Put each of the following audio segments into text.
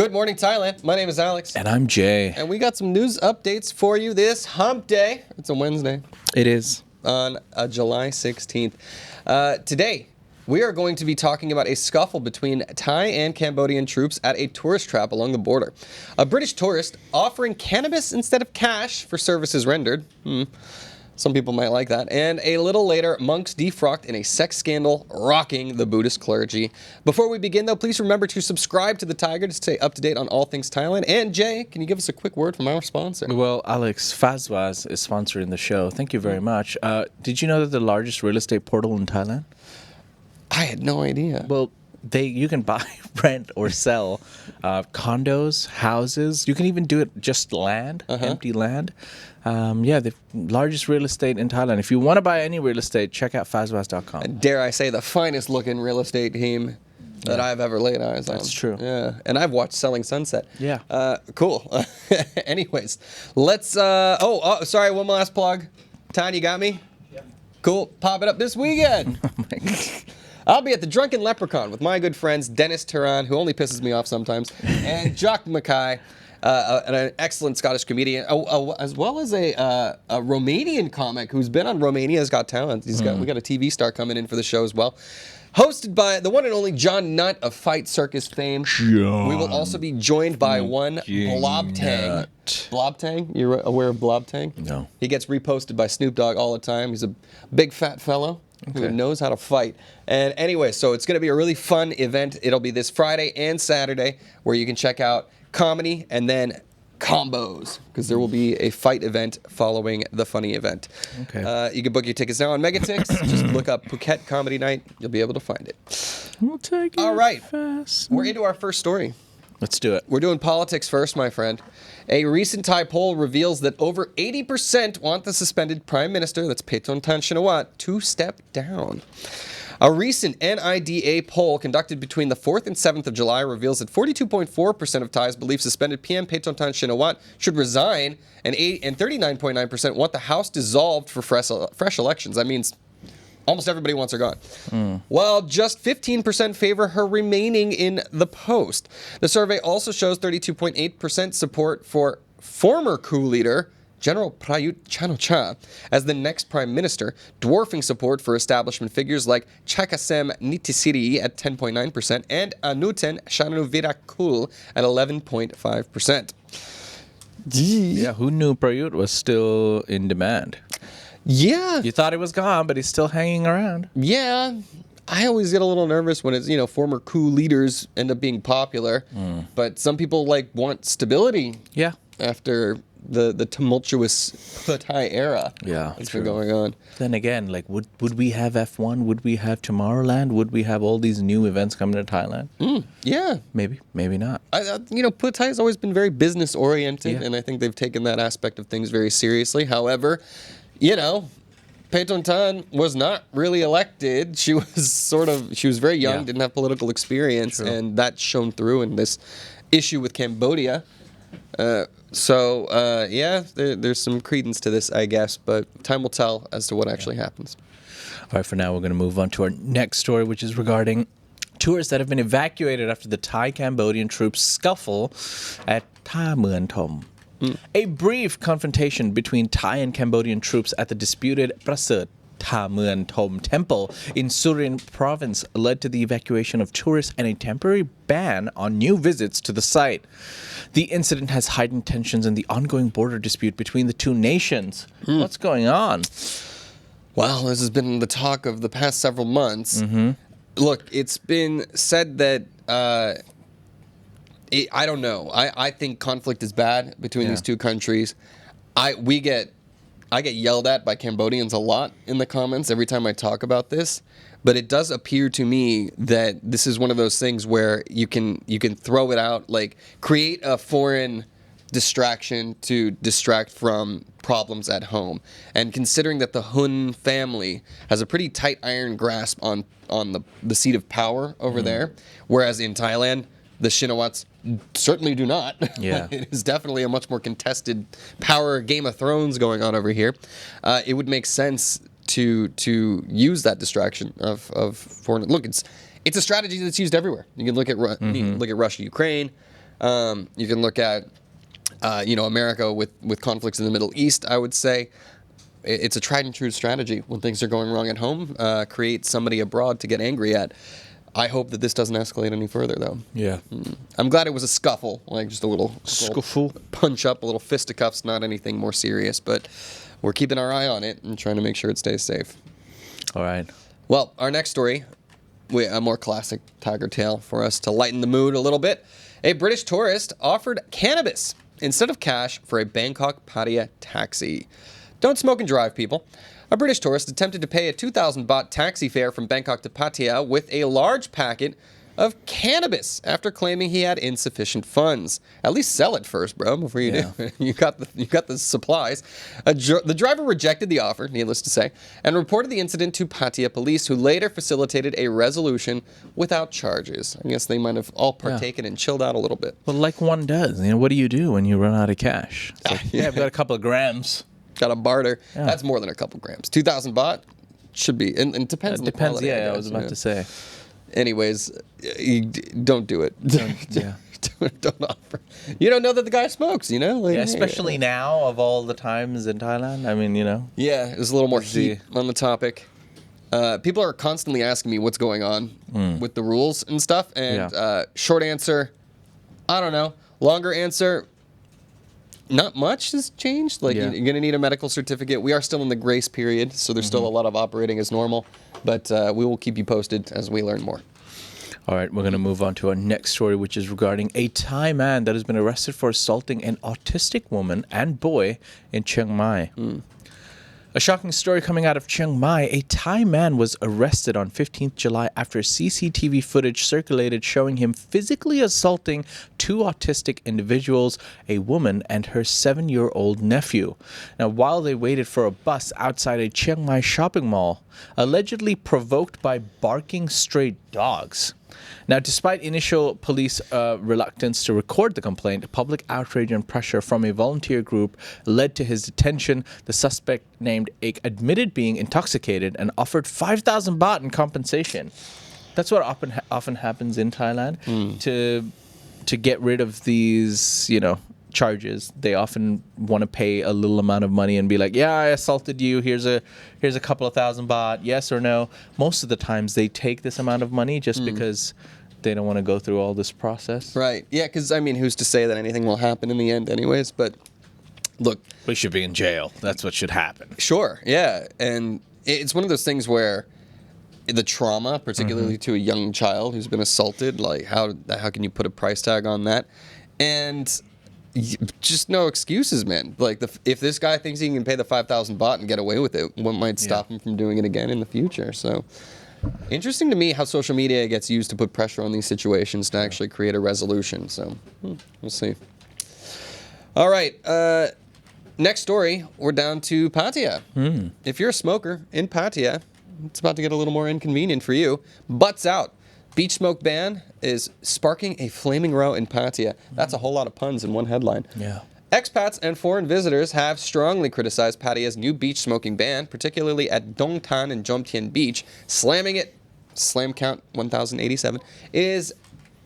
Good morning, Thailand. My name is Alex. And I'm Jay. And we got some news updates for you this hump day. It's a Wednesday. It is. On July 16th. Today, we are going to be talking about a scuffle between Thai and Cambodian troops at a tourist trap along the border. A British tourist offering cannabis instead of cash for services rendered. Some people might like that. And a little later, monks defrocked in a sex scandal rocking the Buddhist clergy. Before we begin, though, please remember to subscribe to the Thaiger to stay up to date on all things Thailand. And Jay, can you give us a quick word from our sponsor? Well, Alex, Fazwaz is sponsoring the show. Thank you very much. Did you know that the largest real estate portal in Thailand? I had no idea. Well, you can buy, rent, or sell condos, houses. You can even do it just land, empty land. The largest real estate in Thailand. If you want to buy any real estate, check out fazwaz.com. Dare I say, the finest looking real estate team that I've ever laid eyes on. That's true. Yeah, and I've watched Selling Sunset. Yeah. Cool. Anyways, let's. Sorry. One last plug. Ty, you got me? Yeah. Cool. Pop it up this weekend. Oh my God. I'll be at the Drunken Leprechaun with my good friends Dennis Turan, who only pisses me off sometimes, and Jock Mackay, an excellent Scottish comedian, as well as a Romanian comic who's been on Romania's Got Talent. We got a TV star coming in for the show as well. Hosted by the one and only John Nutt of Fight Circus fame. We will also be joined by one Blobtang. Blobtang? You're aware of Blobtang? No. He gets reposted by Snoop Dogg all the time. He's a big fat fellow who knows how to fight. And anyway, so it's going to be a really fun event. It'll be this Friday and Saturday where you can check out comedy and then combos, because there will be a fight event following the funny event. Okay. You can book your tickets now on Megatix. Just look up Phuket Comedy Night. You'll be able to find it. We'll take it. All right. Fast. We're into our first story. Let's do it. We're doing politics first, my friend. A recent Thai poll reveals that over 80% want the suspended Prime Minister, that's Paetongtarn Shinawatra, to step down. A recent NIDA poll conducted between the 4th and 7th of July reveals that 42.4% of Thais believe suspended PM Paetongtarn Shinawatra should resign, and 39.9% want the House dissolved for fresh elections. That means almost everybody wants her gone. While just 15% favor her remaining in the post. The survey also shows 32.8% support for former coup leader General Prayut Chan-o-cha as the next prime minister, dwarfing support for establishment figures like Chakasem Nitisiri at 10.9% and Anuten Shanmuvirakul at 11.5%. Yeah, who knew Prayut was still in demand? Yeah. You thought he was gone, but he's still hanging around. Yeah. I always get a little nervous when it's, former coup leaders end up being popular. But some people want stability. Yeah. After the tumultuous Thai era that's been going on. Then again, would we have F1? Would we have Tomorrowland? Would we have all these new events coming to Thailand? Yeah. Maybe not. Thai has always been very business oriented, and I think they've taken that aspect of things very seriously. However, Paetongtarn was not really elected. She was very young, didn't have political experience, and that shone through in this issue with Cambodia. There's some credence to this, I guess, but time will tell as to what actually happens. All right, for now, we're going to move on to our next story, which is regarding tourists that have been evacuated after the Thai-Cambodian troops scuffle at Ta Muen Thom. A brief confrontation between Thai and Cambodian troops at the disputed Prasert Ta Muen Thom temple in Surin province led to the evacuation of tourists and a temporary ban on new visits to the site. The incident has heightened tensions in the ongoing border dispute between the two nations. What's going on? Well, this has been the talk of the past several months. Look, it's been said that I don't know. I think conflict is bad between these two countries. I get yelled at by Cambodians a lot in the comments every time I talk about this, but it does appear to me that this is one of those things where you can throw it out, create a foreign distraction to distract from problems at home. And considering that the Hun family has a pretty tight iron grasp on the seat of power over there, whereas in Thailand, the Shinawats certainly do not. Yeah. It is definitely a much more contested power Game of Thrones going on over here. It would make sense to use that distraction of foreign. Look, it's a strategy that's used everywhere. You can look at look at Russia, Ukraine. You can look at, America with conflicts in the Middle East, I would say. It's a tried and true strategy. When things are going wrong at home, create somebody abroad to get angry at. I hope that this doesn't escalate any further, though. Yeah. I'm glad it was a scuffle, like just a little Scuffle. punch up, a little fisticuffs, not anything more serious, but we're keeping our eye on it and trying to make sure it stays safe. All right. Well, our next story, a more classic Thaiger tale for us to lighten the mood a little bit. A British tourist offered cannabis instead of cash for a Bangkok-Pattaya taxi. Don't smoke and drive, people. A British tourist attempted to pay a 2,000 baht taxi fare from Bangkok to Pattaya with a large packet of cannabis after claiming he had insufficient funds. At least sell it first, bro, before you do. You got the supplies. The driver rejected the offer, needless to say, and reported the incident to Pattaya police, who later facilitated a resolution without charges. I guess they might have all partaken and chilled out a little bit. Well, like one does. What do you do when you run out of cash? It's like, I've got a couple of grams. Got a barter. Yeah. That's more than a couple grams. 2,000 baht should be, and it depends on the quality. Yeah, I was about to say. Anyways, don't do it. Don't offer. You don't know that the guy smokes, Like, especially now of all the times in Thailand. Yeah, there's a little more heat on the topic. People are constantly asking me what's going on with the rules and stuff. And short answer, I don't know. Longer answer, not much has changed. Like, you're going to need a medical certificate. We are still in the grace period, so there's still a lot of operating as normal. But we will keep you posted as we learn more. All right, we're going to move on to our next story, which is regarding a Thai man that has been arrested for assaulting an autistic woman and boy in Chiang Mai. A shocking story coming out of Chiang Mai. A Thai man was arrested on 15th July after CCTV footage circulated showing him physically assaulting two autistic individuals, a woman and her 7-year-old nephew. Now, while they waited for a bus outside a Chiang Mai shopping mall, allegedly provoked by barking stray dogs. Now, despite initial police reluctance to record the complaint, public outrage and pressure from a volunteer group led to his detention. The suspect, named Ik, admitted being intoxicated and offered 5,000 baht in compensation. That's what often happens in Thailand. To get rid of these, charges. They often want to pay a little amount of money and be like, yeah, I assaulted you. Here's a couple of thousand baht. Yes or no. Most of the times they take this amount of money just because they don't want to go through all this process. Right. Yeah, because, who's to say that anything will happen in the end anyways? But look. We should be in jail. That's what should happen. Sure. Yeah. And it's one of those things where the trauma, particularly to a young child who's been assaulted, like how can you put a price tag on that? And just no excuses, man. Like, if this guy thinks he can pay the 5,000 baht and get away with it, what might stop him from doing it again in the future? So, interesting to me how social media gets used to put pressure on these situations to actually create a resolution. So, we'll see. All right. Next story, we're down to Pattaya. If you're a smoker in Pattaya, it's about to get a little more inconvenient for you. Butts out. Beach smoke ban is sparking a flaming row in Pattaya. That's a whole lot of puns in one headline. Yeah. Expats and foreign visitors have strongly criticized Pattaya's new beach smoking ban, particularly at Dong Tan and Jomtien Beach. Slamming it, slam count 1,087, is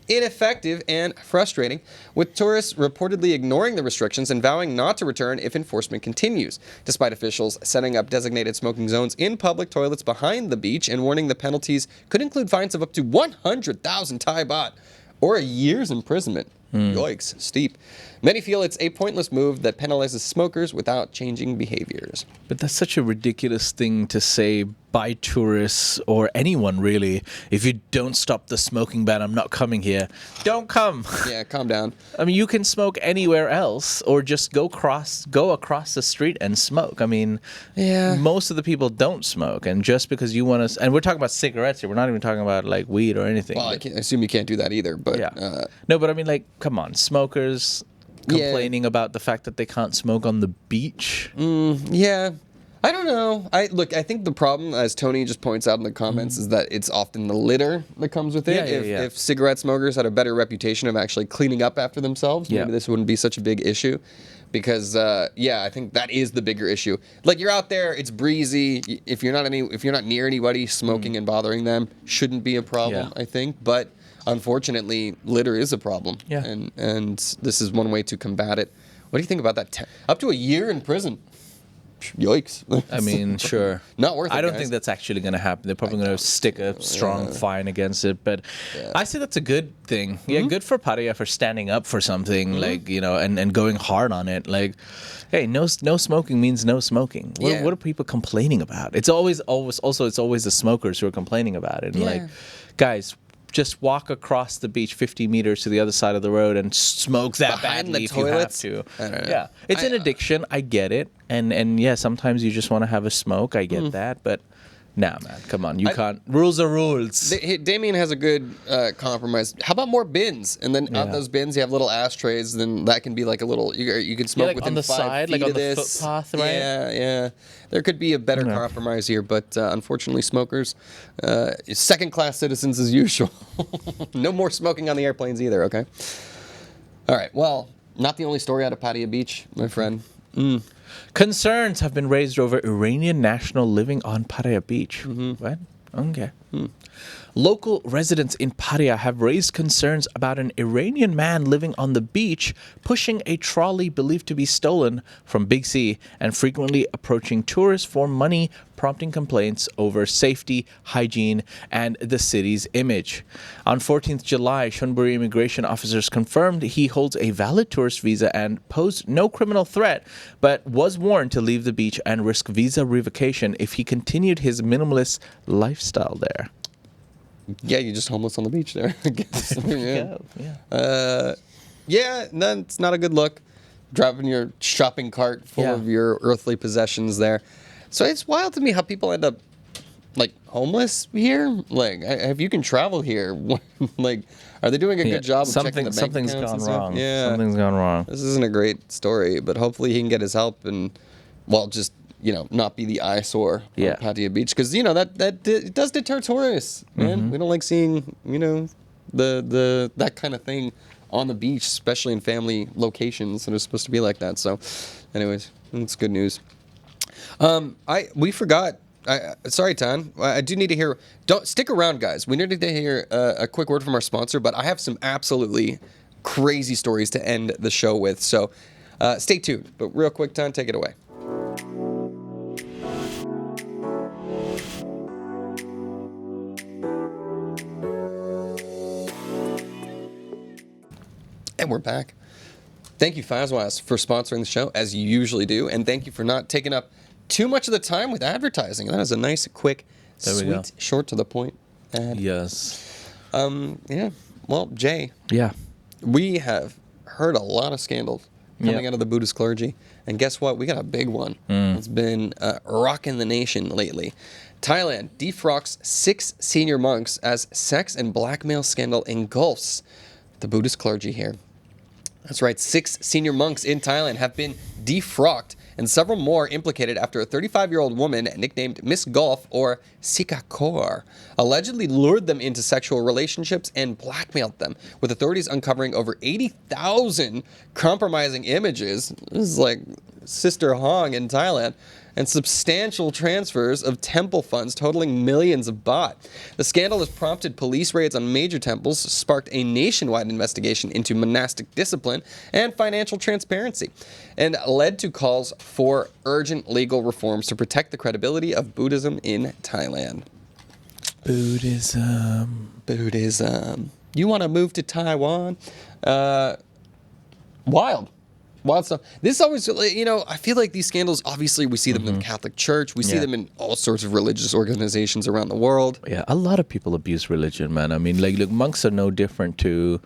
ineffective and frustrating, with tourists reportedly ignoring the restrictions and vowing not to return if enforcement continues, despite officials setting up designated smoking zones in public toilets behind the beach and warning the penalties could include fines of up to 100,000 Thai baht or a year's imprisonment. Yikes, steep. Many feel it's a pointless move that penalizes smokers without changing behaviors. But that's such a ridiculous thing to say by tourists or anyone, really. If you don't stop the smoking ban, I'm not coming here. Don't come. Yeah, calm down. You can smoke anywhere else or just go across the street and smoke. Most of the people don't smoke. And just because you want to... And we're talking about cigarettes here. We're not even talking about, like, weed or anything. Well, I assume you can't do that either, but... Yeah. No, but come on. Smokers complaining about the fact that they can't smoke on the beach. Yeah. I don't know. I think the problem, as Tony just points out in the comments, is that it's often the litter that comes with it. If cigarette smokers had a better reputation of actually cleaning up after themselves, maybe this wouldn't be such a big issue. Because I think that is the bigger issue. Like, you're out there, it's breezy. If you're not near anybody, smoking and bothering them shouldn't be a problem. I think, but unfortunately, litter is a problem. Yeah. And this is one way to combat it. What do you think about that? Up to a year in prison. Yikes. I mean, sure. Not worth it, I don't guys. think that's actually going to happen. They're probably going to stick a strong fine against it. But I say that's a good thing. Yeah, good for Pattaya for standing up for something, like, you know, and going hard on it. Like, hey, no smoking means no smoking. What are people complaining about? It's always the smokers who are complaining about it. And like, guys, just walk across the beach 50 meters to the other side of the road and smoke that Behind badly the if you have toilets? to. I don't know. Yeah, it's an addiction. I get it, and yeah, sometimes you just want to have a smoke. I get that, but nah, man, come on, you can't. Rules are rules. Damien has a good compromise. How about more bins? And then on those bins, you have little ashtrays. Then that can be like a little. You can smoke like within on the 5 side, feet like on of the this. footpath, right? Yeah. There could be a better compromise here, but unfortunately, smokers, second-class citizens as usual. No more smoking on the airplanes either. Okay. All right. Well, not the only story out of Pattaya Beach, my friend. Concerns have been raised over Iranian national living on Pattaya Beach. What? Okay. Local residents in Pattaya have raised concerns about an Iranian man living on the beach pushing a trolley believed to be stolen from Big C and frequently approaching tourists for money, prompting complaints over safety, hygiene, and the city's image. On 14th July, Chonburi immigration officers confirmed he holds a valid tourist visa and posed no criminal threat, but was warned to leave the beach and risk visa revocation if he continued his minimalist lifestyle there. Yeah, you're just homeless on the beach there, I guess. It's not a good look. Driving your shopping cart full of your earthly possessions there. So it's wild to me how people end up, like, homeless here. Like, if you can travel here, like, are they doing a good job of checking the bank Something's accounts gone and stuff? wrong. Yeah. Something's gone wrong. This isn't a great story, but hopefully he can get his help and, well, just, not be the eyesore on Pattaya Beach. Because, it does deter tourists, man. We don't like seeing, that kind of thing on the beach, especially in family locations that are supposed to be like that. So, anyways, that's good news. We forgot. Sorry, Tan. I do need to hear. Don't stick around, guys. We need to hear a quick word from our sponsor. But I have some absolutely crazy stories to end the show with. So, stay tuned. But real quick, Tan, take it away. And we're back. Thank you, Fazwas, for sponsoring the show, as you usually do. And thank you for not taking up too much of the time with advertising. That is a nice, quick, sweet, short to the point ad. Yes. Well, Jay. Yeah. We have heard a lot of scandals coming out of the Buddhist clergy. And guess what? We got a big one. It's been rocking the nation lately. Thailand defrocks 6 senior monks as sex and blackmail scandal engulfs the Buddhist clergy here. That's right, 6 senior monks in Thailand have been defrocked and several more implicated after a 35-year-old woman nicknamed Miss Golf or Sikakor allegedly lured them into sexual relationships and blackmailed them, with authorities uncovering over 80,000 compromising images. This is like Sister Hong in Thailand. And substantial transfers of temple funds totaling millions of baht. The scandal has prompted police raids on major temples, sparked a nationwide investigation into monastic discipline and financial transparency, and led to calls for urgent legal reforms to protect the credibility of Buddhism in Thailand. Buddhism. You want to move to Taiwan? Wild stuff. This is always, I feel like these scandals, obviously we see them in the Catholic Church. We see them in all sorts of religious organizations around the world. Yeah, a lot of people abuse religion, man. I mean, look, monks are no different to,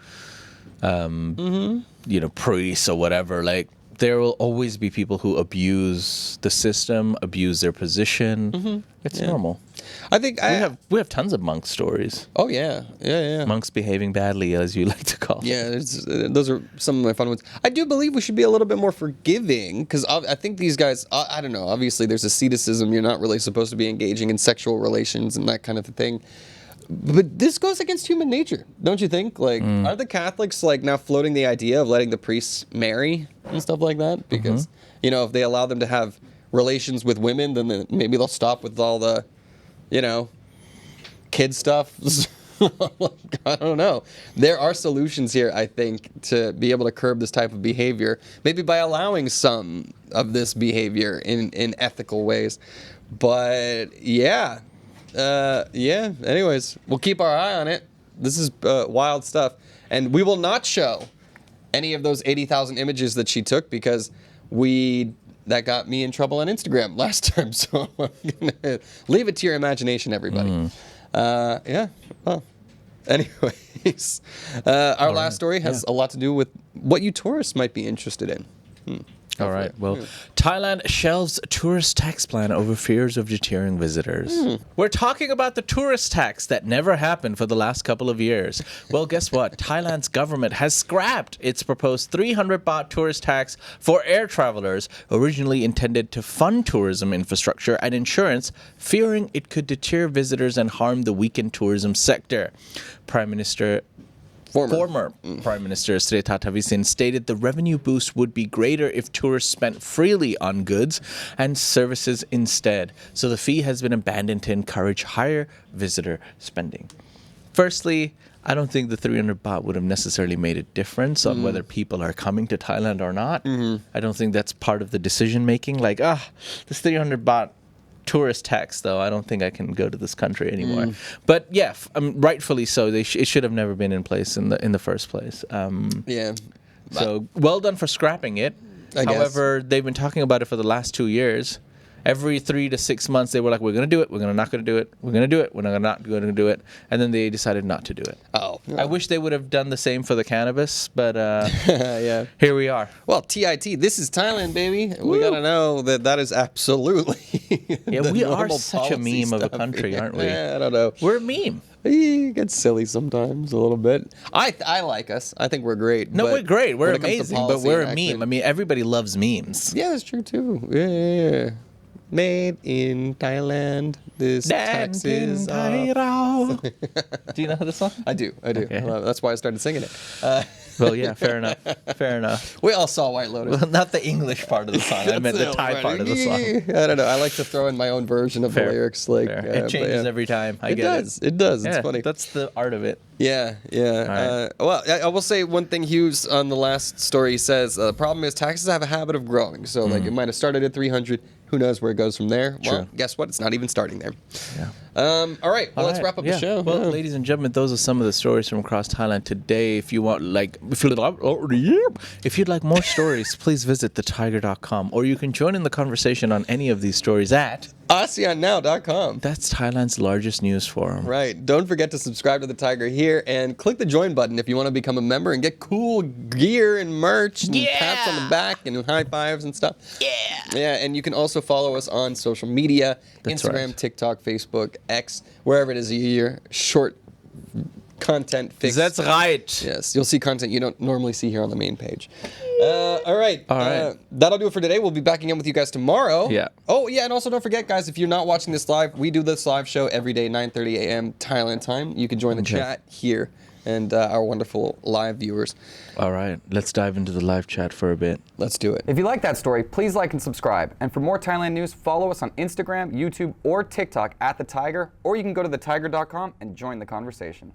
priests or whatever. Like, there will always be people who abuse the system, abuse their position. It's normal. I think we have tons of monk stories. Oh yeah. Monks behaving badly, as you like to call it. Yeah, those are some of my fun ones. I do believe we should be a little bit more forgiving because I think these guys. I don't know. Obviously, there's asceticism. You're not really supposed to be engaging in sexual relations and that kind of thing. But this goes against human nature, don't you think? Like, are the Catholics like now floating the idea of letting the priests marry and stuff like that? Because if they allow them to have relations with women, then maybe they'll stop with all the, kid stuff. I don't know. There are solutions here, I think, to be able to curb this type of behavior, maybe by allowing some of this behavior in ethical ways. But yeah. Anyways, we'll keep our eye on it. This is wild stuff. And we will not show any of those 80,000 images that she took because that got me in trouble on Instagram last time. So I'm gonna leave it to your imagination, everybody. Well, anyways, our last story has a lot to do with what you tourists might be interested in. All right. Well, Thailand shelves tourist tax plan over fears of deterring visitors. We're talking about the tourist tax that never happened for the last couple of years. Well, guess what? Thailand's government has scrapped its proposed 300 baht tourist tax for air travelers, originally intended to fund tourism infrastructure and insurance, fearing it could deter visitors and harm the weakened tourism sector. Former Prime Minister Sri Thavisin stated the revenue boost would be greater if tourists spent freely on goods and services instead. So the fee has been abandoned to encourage higher visitor spending. Firstly, I don't think the 300 baht would have necessarily made a difference on whether people are coming to Thailand or not. I don't think that's part of the decision making. Like, this 300 baht tourist tax, though, I don't think I can go to this country anymore. But yeah, rightfully so. It should have never been in place in the first place. So well done for scrapping it. However, they've been talking about it for the last 2 years. Every 3 to 6 months, they were like, we're going to do it. We're not going to do it. We're going to do it. We're not going to do it. And then they decided not to do it. I wish they would have done the same for the cannabis, but here we are. Well, TIT, this is Thailand, baby. Woo. We got to know that is absolutely we are such a meme of a country, aren't we? I don't know. We're a meme. It gets silly sometimes, a little bit. I like us. I think we're great. No, we're great. We're amazing, but we're a meme. I mean, everybody loves memes. Yeah, that's true, too. Yeah. Made in Thailand. This tax is off. Do you know this song? I do. Okay. That's why I started singing it. Well, yeah, fair enough. We all saw White Lotus. Well, not the English part of the song. I meant the Thai part of the song. I don't know. I like to throw in my own version of the lyrics. Like it changes every time. It does. It's funny. That's the art of it. Yeah. Right. Well, I will say one thing. Hughes on the last story says the problem is taxes have a habit of growing. So like it might have started at 300. Who knows where it goes from there? Well, guess what? It's not even starting there. Yeah. All right. Well, let's wrap up the show. Well, ladies and gentlemen, those are some of the stories from across Thailand today. If you want, if you'd like more stories, please visit thetiger.com, or you can join in the conversation on any of these stories at ASEANnow.com. That's Thailand's largest news forum. Right. Don't forget to subscribe to the Tiger here and click the join button if you want to become a member and get cool gear and merch and pats on the back and high fives and stuff. Yeah, and you can also follow us on social media, Instagram, TikTok, Facebook, X, wherever it is you're short content fix. That's right. Yes, you'll see content you don't normally see here on the main page. All right. That'll do it for today. We'll be back again with you guys tomorrow. Yeah. Oh, yeah, and also don't forget, guys, if you're not watching this live, we do this live show every day, 9:30 a.m. Thailand time. You can join the chat here and our wonderful live viewers. All right. Let's dive into the live chat for a bit. Let's do it. If you like that story, please like and subscribe. And for more Thailand news, follow us on Instagram, YouTube, or TikTok at The Tiger, or you can go to thetiger.com and join the conversation.